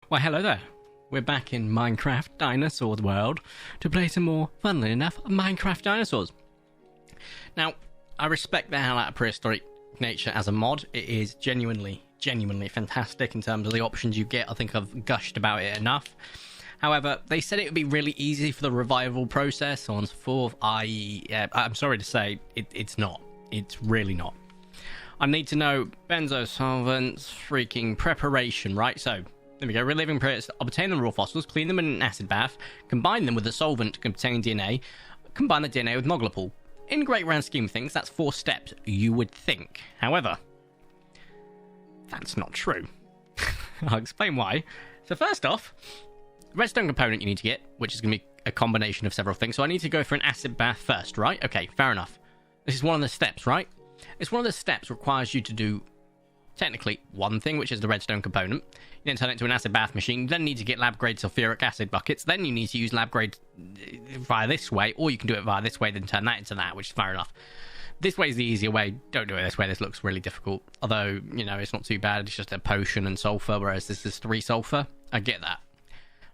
Why, hello there. We're back in Minecraft Dinosaur World to play some more, funnily enough, Minecraft Dinosaurs. Now, I respect the hell out of prehistoric nature as a mod. It is genuinely fantastic in terms of the options you get. I think I've gushed about it enough. However, they said it would be really easy for the revival process, so on and so forth. I'm sorry to say, it's not. It's really not. I need to know benzo solvents, freaking preparation, right? So, there we go. Reliving predators. Obtain the raw fossils, clean them in an acid bath, combine them with a solvent containing DNA, combine the DNA with Noglapol. In great grand scheme of things, that's 4 steps, you would think. However, that's not true. I'll explain why. So first off, the redstone component you need to get, which is going to be a combination of several things. So I need to go for an acid bath first, right? Okay, fair enough. This is one of the steps, right? It's one of the steps requires you to do technically one thing, which is the redstone component. You then turn it into an acid bath machine. You then need to get lab grade sulfuric acid buckets. Then you need to use lab grade via this way, or you can do it via this way, then turn that into that, which is fair enough. This way is the easier way. Don't do it this way. This looks really difficult. Although, you know, it's not too bad. It's just a potion and sulfur, whereas this is 3 sulfur. I get that.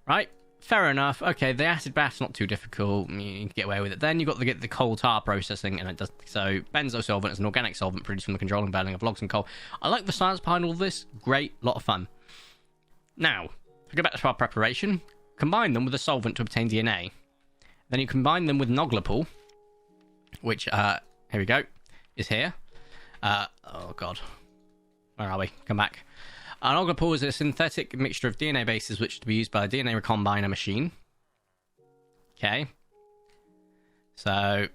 Right? Fair enough. Okay, the acid bath's not too difficult. You can get away with it. Then you've got to get the coal tar processing, and it does so. Benzo solvent is an organic solvent produced from the controlling burning of logs and coal. I like the science behind all this. Great, lot of fun. Now, if we go back to our preparation, combine them with a solvent to obtain DNA. Then you combine them with Noglapol, which, here we go, is here. Oh god. Where are we? Come back. Noglapol is a synthetic mixture of DNA bases which is to be used by a DNA recombiner machine. Okay. So,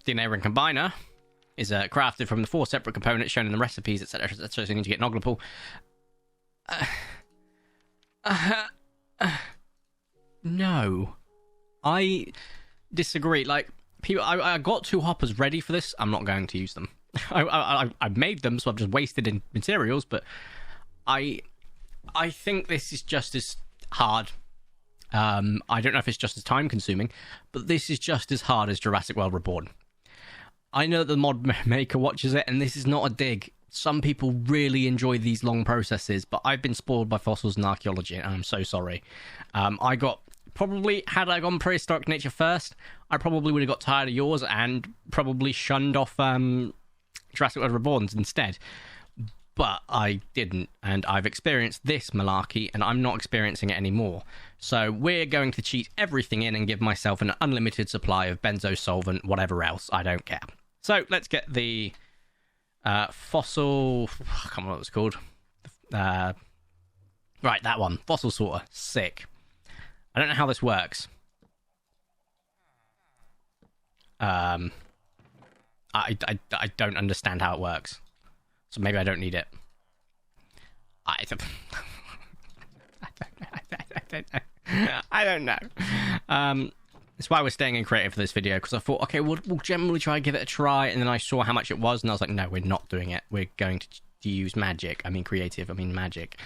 DNA recombiner is crafted from the 4 separate components shown in the recipes, etc. So you need to get Noglapol. No. I disagree. Like, people, I got 2 hoppers ready for this. I'm not going to use them. I've made them, so I've just wasted in materials, but I think this is just as hard. I don't know if it's just as time consuming, but this is just as hard as Jurassic World Reborn. I know that the mod maker watches it, and this is not a dig. Some people really enjoy these long processes, but I've been spoiled by fossils and archaeology, and I'm so sorry. I got, probably, had I gone prehistoric nature first, I probably would have got tired of yours and probably shunned off Jurassic World Reborns instead. But I didn't, and I've experienced this malarkey, and I'm not experiencing it anymore. So we're going to cheat everything in and give myself an unlimited supply of benzo solvent, whatever else, I don't care. So let's get the fossil... I can't remember what it's called. Right, that one. Fossil sorter. Sick. I don't know how this works. I don't understand how it works. So maybe I don't need it. I don't know. That's why we're staying in creative for this video, because I thought, okay, we'll generally try and give it a try, and then I saw how much it was, and I was like, no, we're not doing it. We're going to use magic. I mean creative, I mean magic.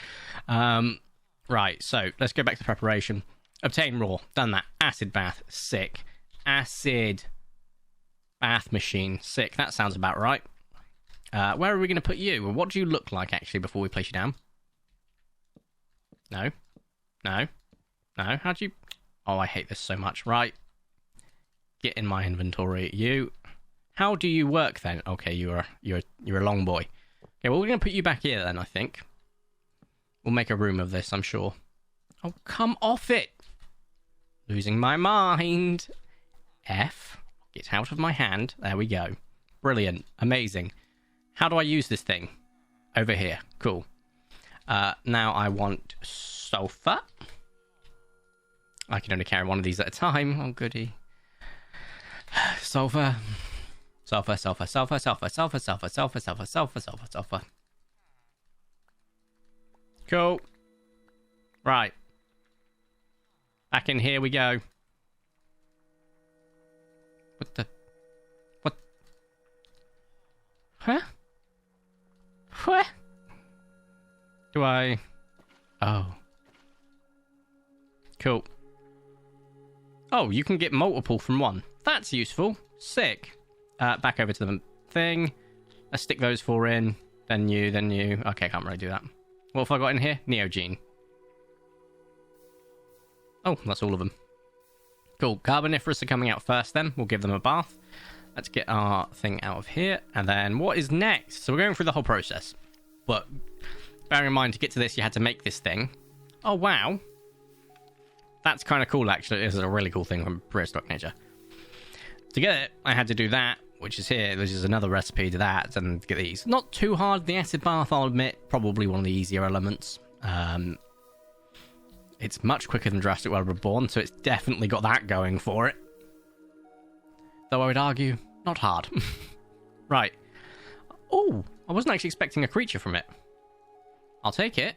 Right, so let's go back to preparation. Obtain raw. Done that. Acid bath. Sick. Acid bath machine. Sick. That sounds about right. Where are we going to put you? What do you look like, actually, before we place you down? No. No. No. How'd you... Oh, I hate this so much. Right. Get in my inventory. You... How do you work, then? Okay, you're a long boy. Okay, well, we're going to put you back here, then, I think. We'll make a room of this, I'm sure. Oh, come off it! Losing my mind. F. Get out of my hand. There we go. Brilliant. Amazing. How do I use this thing? Over here. Cool. Now I want sulfur. I can only carry one of these at a time. Oh, goody. Sulfur. Sulfur, sulfur, sulfur, sulfur, sulfur, sulfur, sulfur, sulfur, sulfur, sulfur, sulfur. Cool. Right. Back in here we go. What the... What? Huh? What? Do I... Oh. Cool. Oh, you can get multiple from one. That's useful. Sick. Back over to the thing. Let's stick those 4 in. Then you, then you. Okay, can't really do that. What have I got in here? Neogene. Oh, that's all of them. Cool. Carboniferous are coming out first then. We'll give them a bath. Let's get our thing out of here. And then what is next? So we're going through the whole process. But bearing in mind, to get to this, you had to make this thing. Oh, wow. That's kind of cool, actually. This is a really cool thing from prehistoric nature. To get it, I had to do that, which is here. This is another recipe to that, and get these. Not too hard. The acid bath, I'll admit, probably one of the easier elements. It's much quicker than Jurassic World Reborn, so it's definitely got that going for it. Though I would argue, not hard. Right. Oh, I wasn't actually expecting a creature from it. I'll take it.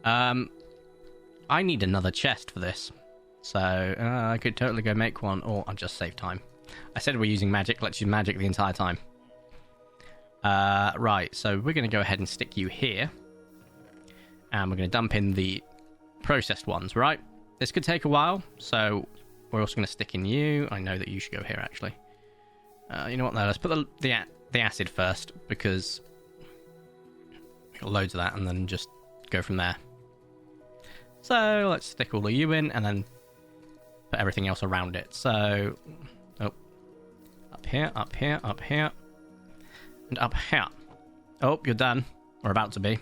I need another chest for this. So, I could totally go make one, or I'll just save time. I said we're using magic. Let's use magic the entire time. Right, so we're going to go ahead and stick you here. And we're going to dump in the processed ones, right? This could take a while, so we're also going to stick in you. I know that you should go here, actually. You know what, though? Let's put the acid first, because we got loads of that, and then just go from there. So let's stick all of you in, and then put everything else around it. So, oh, up here, up here, up here, and up here. Oh, you're done, or about to be.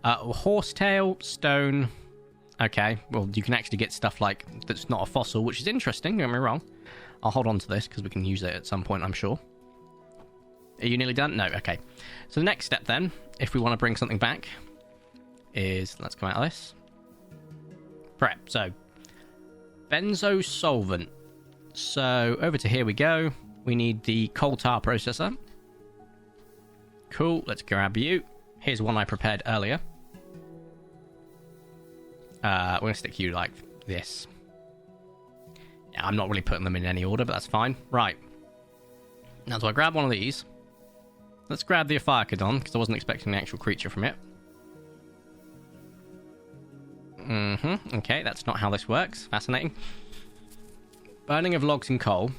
Horsetail, stone. Okay, well, you can actually get stuff like that's not a fossil, which is interesting. Don't get me wrong. I'll hold on to this because we can use it at some point, I'm sure. Are you nearly done? No. Okay. So the next step then, if we want to bring something back, is let's come out of this. Prep. So benzo solvent. So over to here we go. We need the coal tar processor. Cool. Let's grab you. Here's one I prepared earlier. We're going to stick you like this. Yeah, I'm not really putting them in any order, but that's fine. Right. Now, so I grab one of these. Let's grab the Ophiacodon, because I wasn't expecting an actual creature from it. Okay, that's not how this works. Fascinating. Burning of logs and coal.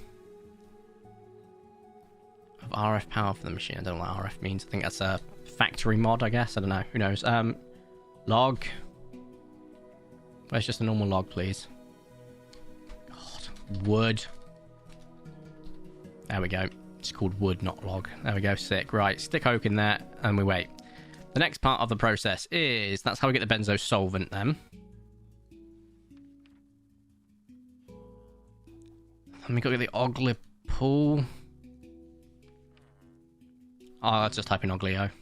Of RF power for the machine. I don't know what RF means. I think that's a factory mod, I guess. I don't know. Who knows? Log. Where's just a normal log, please? God. Wood. There we go. It's called wood, not log. There we go. Sick. Right. Stick oak in there, and we wait. The next part of the process is... That's how we get the benzo solvent, then. Let me go get the Ogly pool. Oh, let's just type in Oglio.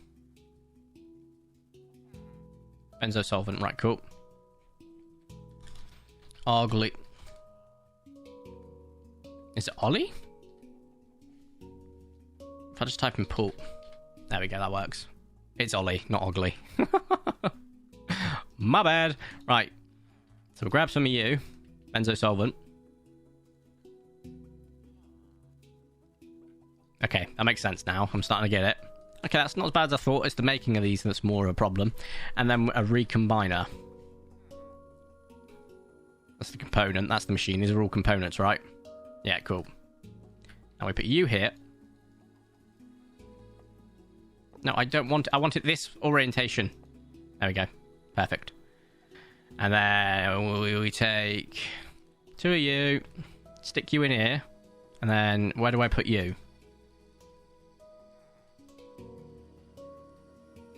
Benzo solvent. Right, cool. Ogly. Is it Ollie? If I just type in pool. There we go, that works. It's Ollie, not Ogly. My bad. Right. So we'll grab some of you. Benzo solvent. Okay, that makes sense now. I'm starting to get it. Okay, that's not as bad as I thought. It's the making of these that's more of a problem. And then a recombiner. That's the component. That's the machine. These are all components, right? Yeah, cool. Now we put you here. No, I don't want... I want it this orientation. There we go. Perfect. And then we take 2 of you. Stick you in here. And then where do I put you?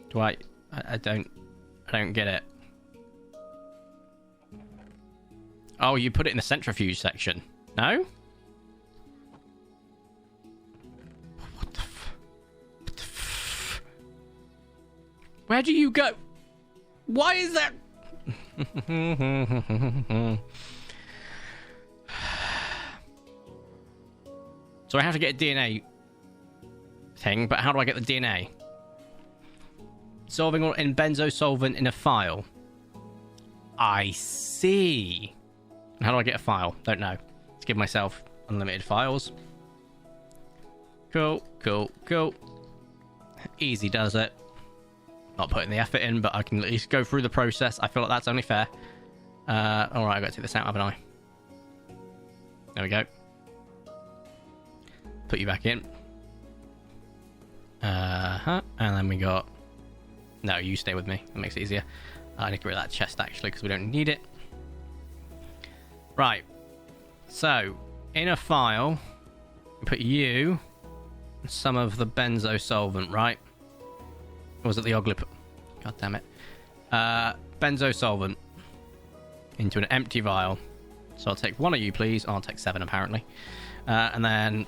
Do I don't get it. Oh, you put it in the centrifuge section. No? What the Where do you go? Why is that? So I have to get a DNA thing, but how do I get the DNA? Solving in benzo solvent in a file. I see. How do I get a file? Don't know. Let's give myself unlimited files. Cool, cool, cool. Easy does it. Not putting the effort in, but I can at least go through the process. I feel like that's only fair. Alright, I've got to take this out, haven't I? There we go. Put you back in. And then we got... No, you stay with me. That makes it easier. I need to get rid of that chest, actually, because we don't need it. Right. So, in a file, we put you and some of the benzo solvent, right? Or was it the oglip? God damn it. Benzo solvent into an empty vial. So I'll take one of you, please. I'll take 7, apparently. And then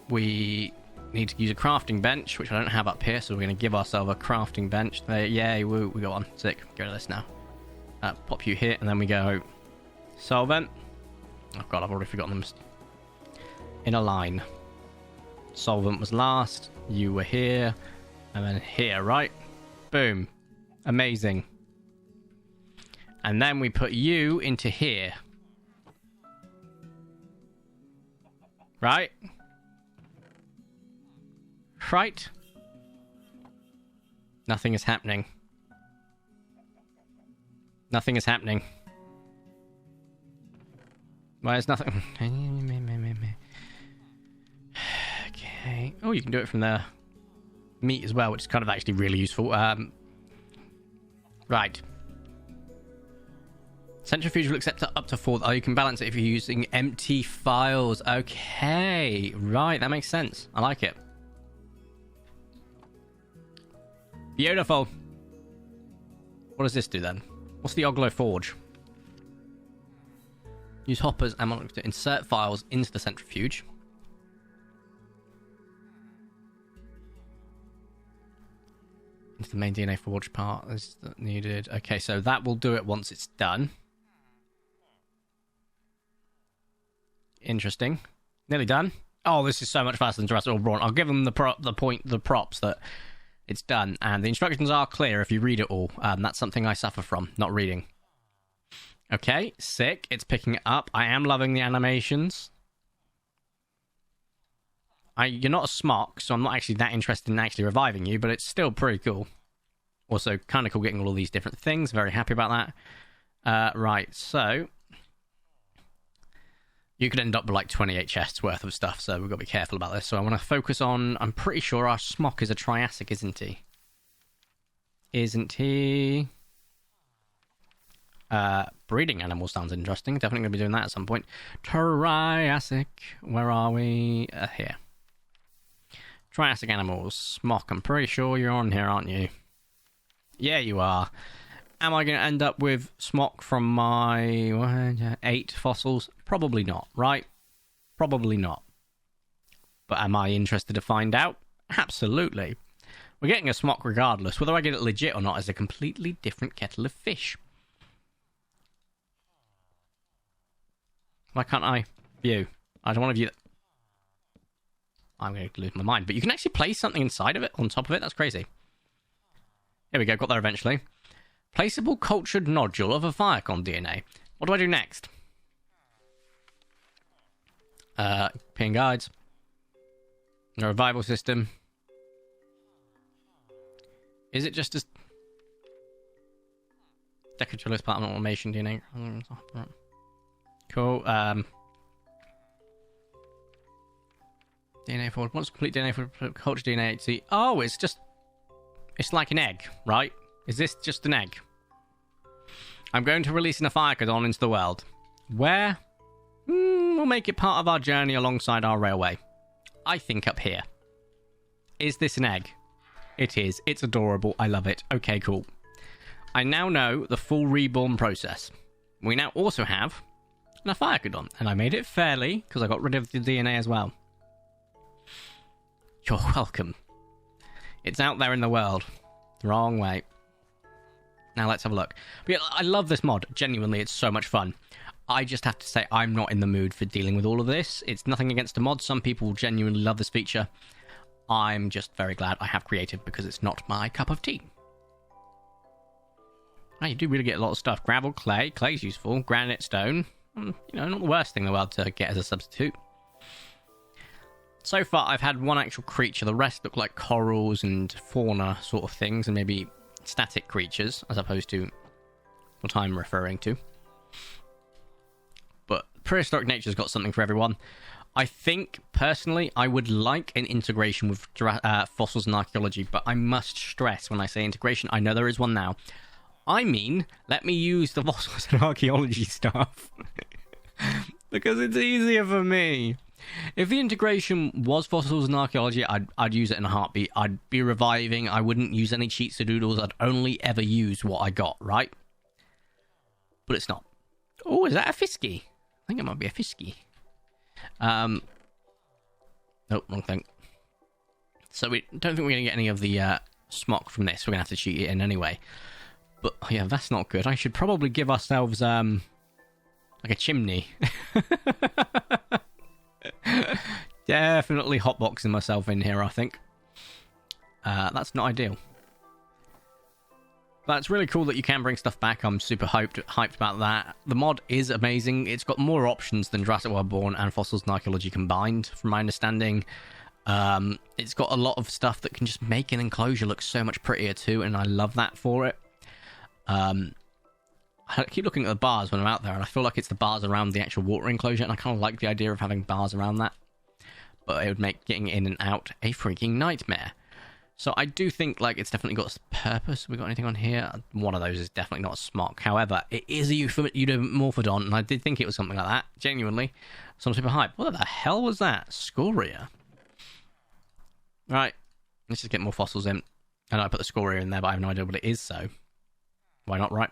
we need to use a crafting bench, which I don't have up here, so we're going to give ourselves a crafting bench. There, yay, woo, we got one. Sick. Go to this now. Pop you here, and then we go solvent. Oh god, I've already forgotten them. In a line. Solvent was last. You were here. And then here, right? Boom. Amazing. And then we put you into here. Right? Right? Nothing is happening. Nothing is happening. Why is nothing? Okay. Oh, you can do it from the meat as well, which is kind of actually really useful. Right. Centrifuge will accept up to 4. Oh, you can balance it if you're using empty files. Okay. Right, that makes sense. I like it. Beautiful. What does this do then? What's the Oglo Forge? Use hoppers and to insert files into the centrifuge. Into the main DNA forge part is needed. Okay, so that will do it once it's done. Interesting. Nearly done. Oh, this is so much faster than Jurassic or Reborn. I'll give them the props that it's done, and the instructions are clear if you read it all. That's something I suffer from, not reading. Okay, sick. It's picking it up. I am loving the animations. You're not a smock, so I'm not actually that interested in actually reviving you, but it's still pretty cool. Also, kind of cool getting all of these different things. Very happy about that. Right, so you could end up with like 28 chests worth of stuff, so we've got to be careful about this. So I want to focus on... I'm pretty sure our smock is a Triassic, isn't he? Isn't he? Breeding animal sounds interesting. Definitely going to be doing that at some point. Triassic. Where are we? Here. Triassic animals. Smock. I'm pretty sure you're on here, aren't you? Yeah, you are. Am I going to end up with smock from my 8 fossils? Probably not, right? Probably not. But am I interested to find out? Absolutely. We're getting a smock regardless. Whether I get it legit or not is a completely different kettle of fish. Why can't I view? I don't want to view that. I'm going to lose my mind. But you can actually place something inside of it, on top of it. That's crazy. Here we go. Got there eventually. Placeable cultured nodule of Ophiacodon DNA. What do I do next? Pin guides. No revival system. Is it just as... Decorative list part of automation DNA. Cool. DNA forward. What's complete DNA for culture DNA? See, oh, it's just... It's like an egg, right? Is this just an egg? I'm going to release an Ophiacodon into the world. Where? We'll make it part of our journey alongside our railway. I think up here. Is this an egg? It is. It's adorable. I love it. Okay, cool. I now know the full reborn process. We now also have an Ophiacodon, and I made it fairly because I got rid of the DNA as well. You're welcome. It's out there in the world. The wrong way. Now let's have a look. But yeah, I love this mod. Genuinely, it's so much fun. I just have to say I'm not in the mood for dealing with all of this. It's nothing against the mod. Some people genuinely love this feature. I'm just very glad I have creative because it's not my cup of tea. Oh, you do really get a lot of stuff. Gravel, clay. Clay's useful. Granite, stone. You know, not the worst thing in the world to get as a substitute. So far, I've had one actual creature. The rest look like corals and fauna sort of things, and maybe static creatures, as opposed to what I'm referring to. But prehistoric nature's got something for everyone. I think, personally, I would like an integration with fossils and archaeology, but I must stress when I say integration, I know there is one now. I mean, let me use the fossils and archaeology stuff Because it's easier for me. If the integration was fossils and archaeology, I'd use it in a heartbeat. I'd be reviving. I wouldn't use any cheats or doodles. I'd only ever use what I got, right? But it's not. Oh, is that a fisky? I think it might be a fisky. Nope, wrong thing. So we don't think we're going to get any of the smock from this. We're going to have to cheat it in anyway. But oh yeah, that's not good. I should probably give ourselves like a chimney. Definitely hotboxing myself in here, I think. That's not ideal. But it's really cool that you can bring stuff back. I'm super hyped about that. The mod is amazing. It's got more options than Jurassic World Born and Fossils and Archaeology combined, from my understanding. It's got a lot of stuff that can just make an enclosure look so much prettier too, and I love that for it. I keep looking at the bars when I'm out there, and I feel like it's the bars around the actual water enclosure, and I kind of like the idea of having bars around that. But it would make getting in and out a freaking nightmare. So I do think like it's definitely got a purpose. We got anything on here? One of those is definitely not a smock. However, it is a Eudimorphodon, and I did think it was something like that, genuinely. So I'm super hyped. What the hell was that? Scoria. Right, let's just get more fossils in. I know I put the scoria in there, but I have no idea what it is, so why not, right?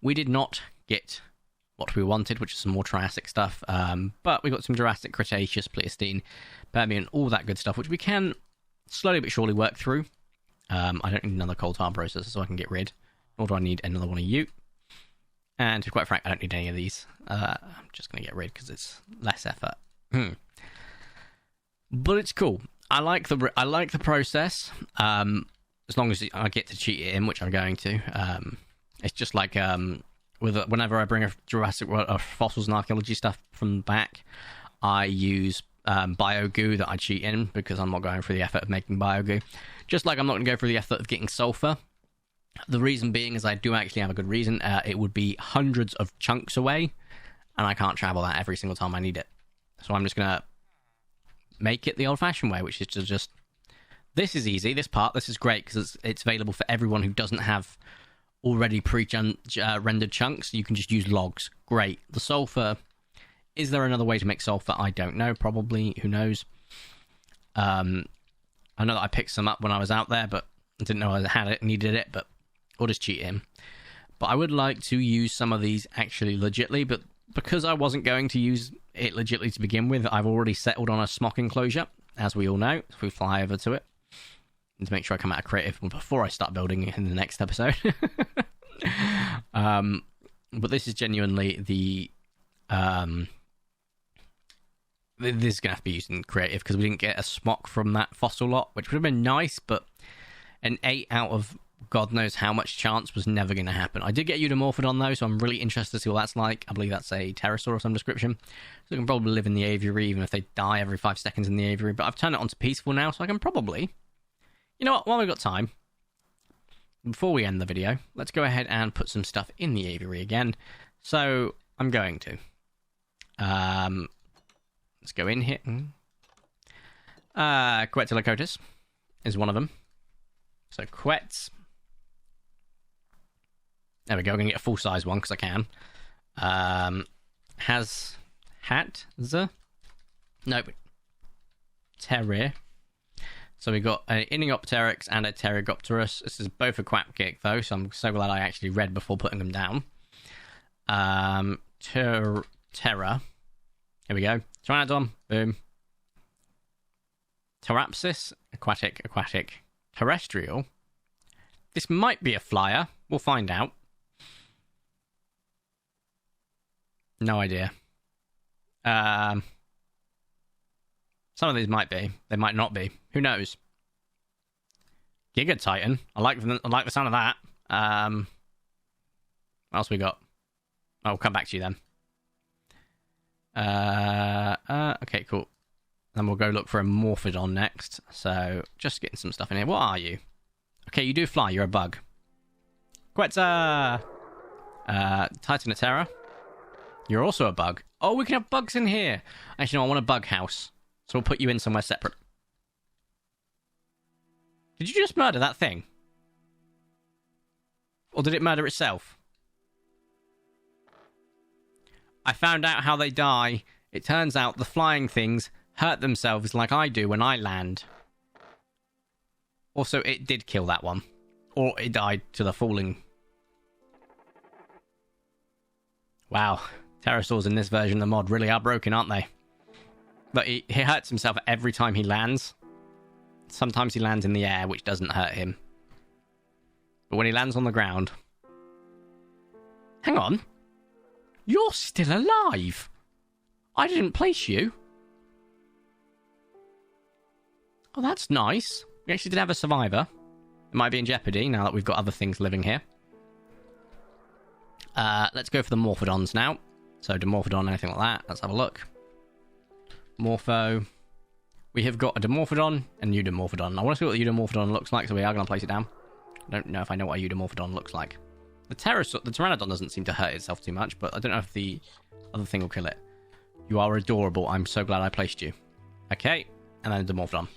We did not get what we wanted, which is some more Triassic stuff, but we got some Jurassic, Cretaceous, Pleistocene, Permian, all that good stuff, which we can slowly but surely work through. I don't need another coal tar processor, so I can get rid. Nor do I need another one of you. And to be quite frank, I don't need any of these. I'm just going to get rid because it's less effort. But it's cool. I like the process. As long as I get to cheat it in, which I'm going to. It's just like whenever I bring a Jurassic World or fossils and archaeology stuff from back, I use biogoo that I cheat in because I'm not going through the effort of making biogoo. Just like I'm not going to go through the effort of getting sulfur. The reason being is I do actually have a good reason. It would be hundreds of chunks away, and I can't travel that every single time I need it. So I'm just going to make it the old-fashioned way, which is to just... This is easy. This is great because it's available for everyone who doesn't have already pre-rendered chunks. You can just use logs. Great. The sulfur... Is there another way to make sulfur? I don't know. Probably. Who knows? I know that I picked some up when I was out there, but I didn't know I had it, needed it, but we'll just cheat in. But I would like to use some of these actually legitly, but because I wasn't going to use it legitly to begin with, I've already settled on a smock enclosure, as we all know, if we fly over to it. And to make sure I come out of creative before I start building in the next episode. But this is genuinely the... This is going to have to be used in creative because we didn't get a smock from that fossil lot, which would have been nice, but an 8 out of God knows how much chance was never going to happen. I did get Eudimorphodon though, so I'm really interested to see what that's like. I believe that's a pterosaur of some description. So it can probably live in the aviary, even if they die every 5 seconds in the aviary. But I've turned it on to peaceful now, so I can probably... You know what, while we've got time, before we end the video, let's go ahead and put some stuff in the aviary again. So I'm going to... Let's go in here. Quetzalcoatlus is one of them. So Quetz. There we go. I'm going to get a full-size one because I can. Has Hatza? Nope. Terrier. So we got an Inniopteryx and a Pterygopterus. This is both a quack kick though, so I'm so glad I actually read before putting them down. Terra. Here we go. Pteranodon, boom. Pterapsis, aquatic. Terrestrial. This might be a flyer. We'll find out. No idea. Some of these might be. They might not be. Who knows? Giga Titan. I like the sound of that. What else we got? I'll come back to you then. Okay, cool. Then we'll go look for a Morphodon next. So, just getting some stuff in here. What are you? Okay, you do fly. You're a bug. Quetzal! Titanotera. You're also a bug. Oh, we can have bugs in here. Actually, no, I want a bug house. So we'll put you in somewhere separate. Did you just murder that thing? Or did it murder itself? I found out how they die. It turns out the flying things hurt themselves like I do when I land. Also, it did kill that one. Or it died to the falling. Wow. Pterosaurs in this version of the mod really are broken, aren't they? But he hurts himself every time he lands. Sometimes he lands in the air, which doesn't hurt him. But when he lands on the ground... Hang on. You're still alive. I didn't place you. Oh, that's nice. We actually did have a survivor. It might be in jeopardy now that we've got other things living here. Let's go for the Morphodons now. So, Dimorphodon, anything like that. Let's have a look. Morpho. We have got a Dimorphodon and Eudimorphodon. I want to see what the Eudimorphodon looks like, so we are going to place it down. I don't know if I know what a Eudimorphodon looks like. The Pteranodon doesn't seem to hurt itself too much, but I don't know if the other thing will kill it. You are adorable. I'm so glad I placed you. Okay, and then a Dimorphodon.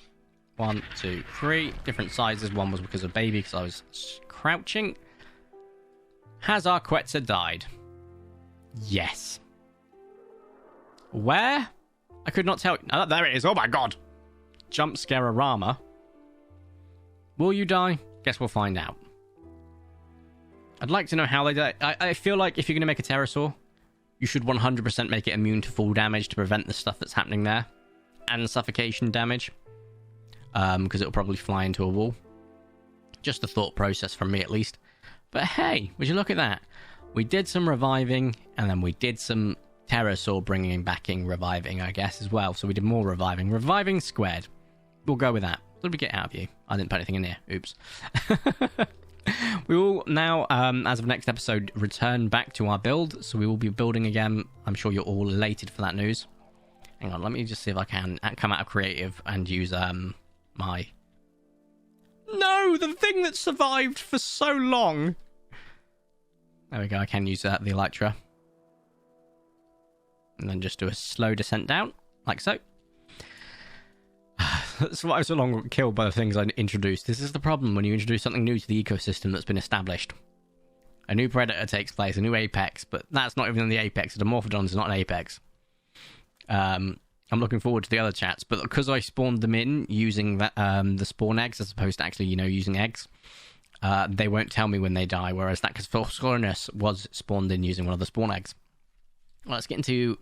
1, 2, 3. Different sizes. One was because of baby, because I was crouching. Has our Quetzal died? Yes. Where? I could not tell. Oh, there it is. Oh my god. Jump Scare-a-rama. Will you die? Guess we'll find out. I'd like to know how they die. I feel like if you're going to make a pterosaur, you should 100% make it immune to fall damage to prevent the stuff that's happening there. And suffocation damage. Because it'll probably fly into a wall. Just a thought process from me, at least. But hey, would you look at that? We did some reviving, and then we did some pterosaur bringing back in reviving, I guess, as well. So we did more reviving. Reviving squared. We'll go with that. What did we get out of you? I didn't put anything in here. Oops. We will now, as of next episode, return back to our build. So we will be building again. I'm sure you're all elated for that news. Hang on, let me just see if I can come out of creative and use my... No! The thing that survived for so long! There we go, I can use the Elytra. And then just do a slow descent down, like so. That's why I was so long killed by the things I introduced. This is the problem when you introduce something new to the ecosystem that's been established. A new predator takes place, a new apex, but that's not even in the apex. The Dimorphodon is not an apex. I'm looking forward to the other chats, but because I spawned them in using the spawn eggs as opposed to actually, using eggs, they won't tell me when they die, whereas that Casphorus was spawned in using one of the spawn eggs. Well, let's get into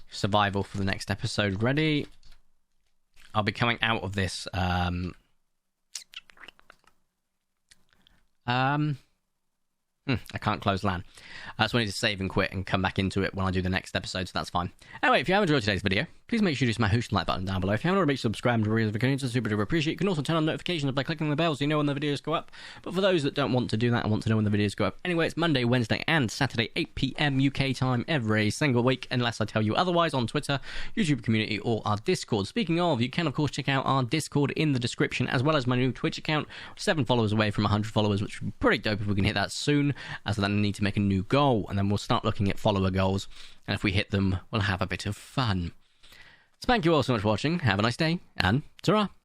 survival for the next episode. Ready? I'll be coming out of this I can't close LAN. So I need to save and quit and come back into it when I do the next episode, so that's fine. Anyway, if you have enjoyed today's video, please make sure you smash the like button down below. If you haven't already, subscribe to the notifications, super duper appreciate it. You can also turn on notifications by clicking the bell so you know when the videos go up. But for those that don't want to do that and want to know when the videos go up, anyway, it's Monday, Wednesday, and Saturday, 8 PM UK time every single week, unless I tell you otherwise on Twitter, YouTube community, or our Discord. Speaking of, you can of course check out our Discord in the description, as well as my new Twitch account, 7 followers away from 100 followers, which would be pretty dope if we can hit that soon, as then I need to make a new goal, and then we'll start looking at follower goals, and if we hit them, we'll have a bit of fun. So thank you all so much for watching, have a nice day, and ta-ra!